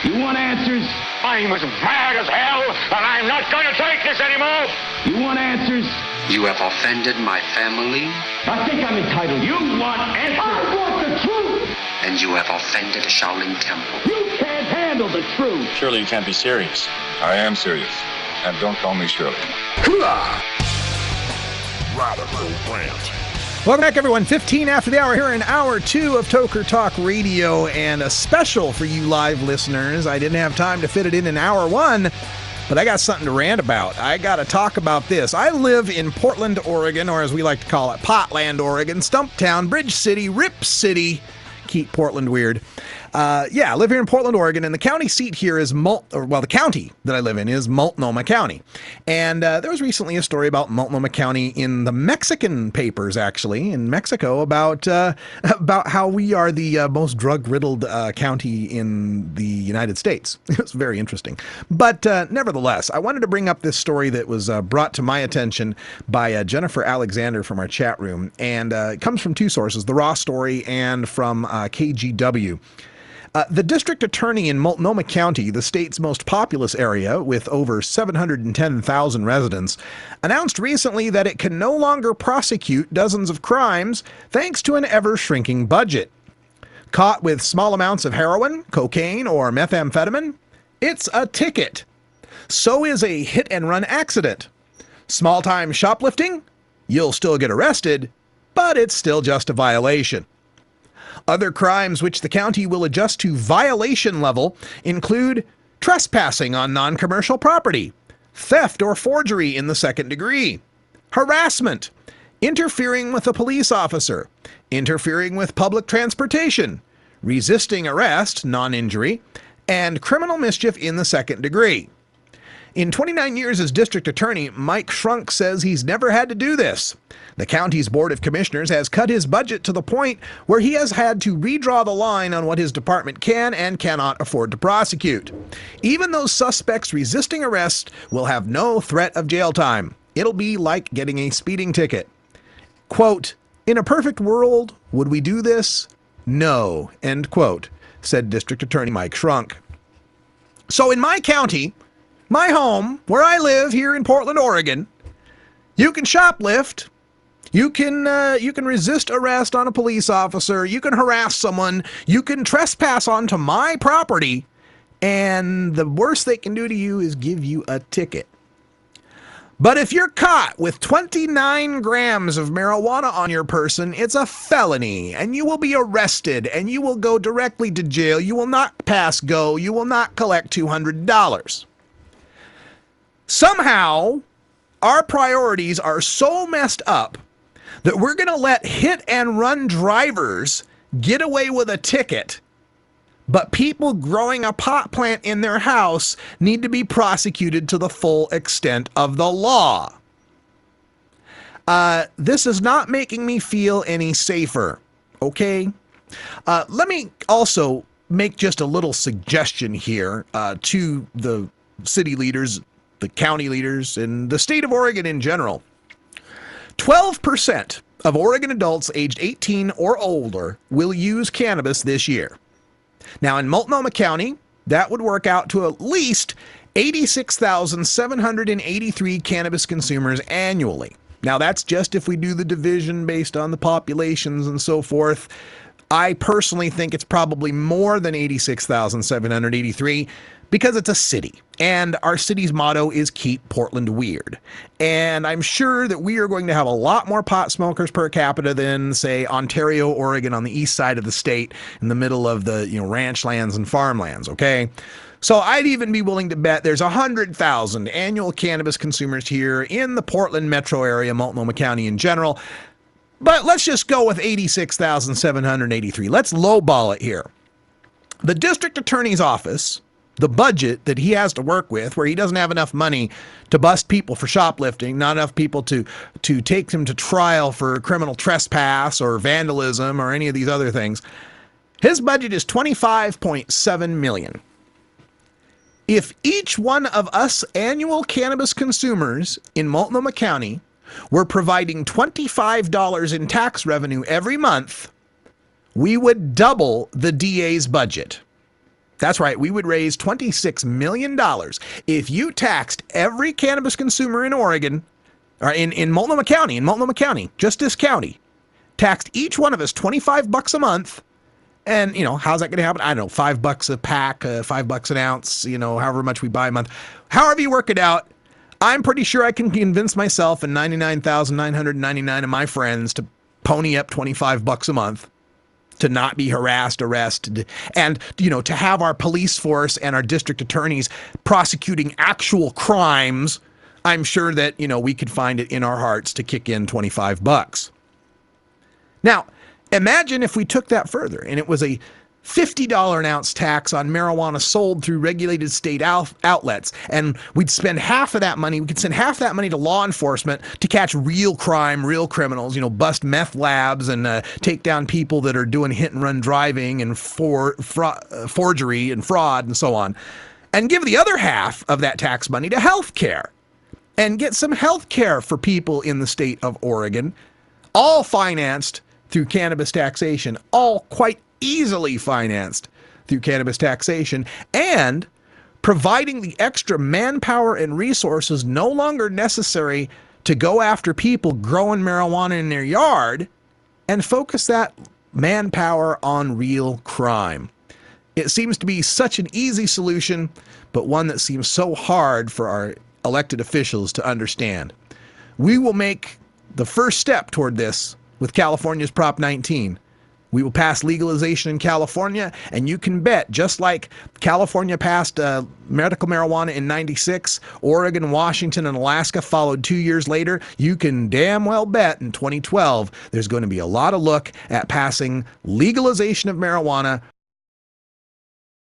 You want answers? I'm as mad as hell, and I'm not going to take this anymore. You want answers? You have offended my family. I think I'm entitled. You want answers? I want the truth. And you have offended the Shaolin Temple. You can't handle the truth. Surely you can't be serious. I am serious. And don't call me Shirley. Radical Rant. Welcome back, everyone. 15 after the hour here in hour 2 of Toker Talk Radio, and a special for you live listeners. I didn't have time to fit it in hour 1, but I got something to rant about. I got to talk about this. I live in Portland, Oregon, or as we like to call it, Potland, Oregon, Stumptown, Bridge City, Rip City. Keep Portland weird. I live here in Portland, Oregon, and the county seat here is the county that I live in is Multnomah County. And there was recently a story about Multnomah County in the Mexican papers, actually, in Mexico, about how we are the most drug-riddled county in the United States. It was very interesting. But nevertheless, I wanted to bring up this story that was brought to my attention by Jennifer Alexander from our chat room. And it comes from two sources, the Raw story and from KGW. The district attorney in Multnomah County, the state's most populous area with over 710,000 residents, announced recently that it can no longer prosecute dozens of crimes thanks to an ever-shrinking budget. Caught with small amounts of heroin, cocaine, or methamphetamine? It's a ticket. So is a hit-and-run accident. Small-time shoplifting? You'll still get arrested, but it's still just a violation. Other crimes which the county will adjust to violation level include trespassing on non-commercial property, theft or forgery in the second degree, harassment, interfering with a police officer, interfering with public transportation, resisting arrest, non-injury, and criminal mischief in the second degree. In 29 years as district attorney, Mike Shrunk says he's never had to do this. The county's Board of Commissioners has cut his budget to the point where he has had to redraw the line on what his department can and cannot afford to prosecute. Even those suspects resisting arrest will have no threat of jail time. It'll be like getting a speeding ticket. Quote, "In a perfect world, would we do this? No," end quote, said District Attorney Mike Shrunk. So in my county, my home, where I live here in Portland, Oregon, you can shoplift, you can resist arrest on a police officer, you can harass someone, you can trespass onto my property, and the worst they can do to you is give you a ticket. But if you're caught with 29 grams of marijuana on your person, it's a felony, and you will be arrested, and you will go directly to jail. You will not pass go. You will not collect $200. Somehow, our priorities are so messed up that we're going to let hit-and-run drivers get away with a ticket, but people growing a pot plant in their house need to be prosecuted to the full extent of the law. This is not making me feel any safer, okay? Let me also make just a little suggestion here to the city leaders, the county leaders, and the state of Oregon in general. 12% of Oregon adults aged 18 or older will use cannabis this year. Now, in Multnomah County, that would work out to at least 86,783 cannabis consumers annually. Now, that's just if we do the division based on the populations and so forth. I personally think it's probably more than 86,783 because it's a city, and our city's motto is Keep Portland Weird. And I'm sure that we are going to have a lot more pot smokers per capita than, say, Ontario, Oregon on the east side of the state in the middle of the ranch lands and farmlands, okay? So I'd even be willing to bet there's 100,000 annual cannabis consumers here in the Portland metro area, Multnomah County in general. But let's just go with 86,783. Let's lowball it here. The district attorney's office, the budget that he has to work with, where he doesn't have enough money to bust people for shoplifting, not enough people to take them to trial for criminal trespass or vandalism or any of these other things, his budget is $25.7 million. If each one of us annual cannabis consumers in Multnomah County were providing $25 in tax revenue every month, we would double the DA's budget. That's right. We would raise $26 million if you taxed every cannabis consumer in Oregon, or in Multnomah County, just this county, taxed each one of us $25 a month. And, how's that going to happen? I don't know, $5 a pack, $5 an ounce, however much we buy a month. However you work it out, I'm pretty sure I can convince myself and 99,999 of my friends to pony up $25 a month to not be harassed, arrested, and, to have our police force and our district attorneys prosecuting actual crimes. I'm sure that, we could find it in our hearts to kick in $25. Now, imagine if we took that further and it was a $50 an ounce tax on marijuana sold through regulated state outlets, and we'd spend half of that money. We could send half that money to law enforcement to catch real crime, real criminals, bust meth labs and take down people that are doing hit and run driving and forgery and fraud and so on, and give the other half of that tax money to health care and get some health care for people in the state of Oregon, all financed through cannabis taxation, all quite easily financed through cannabis taxation, and providing the extra manpower and resources no longer necessary to go after people growing marijuana in their yard and focus that manpower on real crime. It seems to be such an easy solution, but one that seems so hard for our elected officials to understand. We will make the first step toward this with California's Prop 19. We will pass legalization in California, and you can bet, just like California passed medical marijuana in '96, Oregon, Washington, and Alaska followed 2 years later, you can damn well bet in 2012 there's going to be a lot of look at passing legalization of marijuana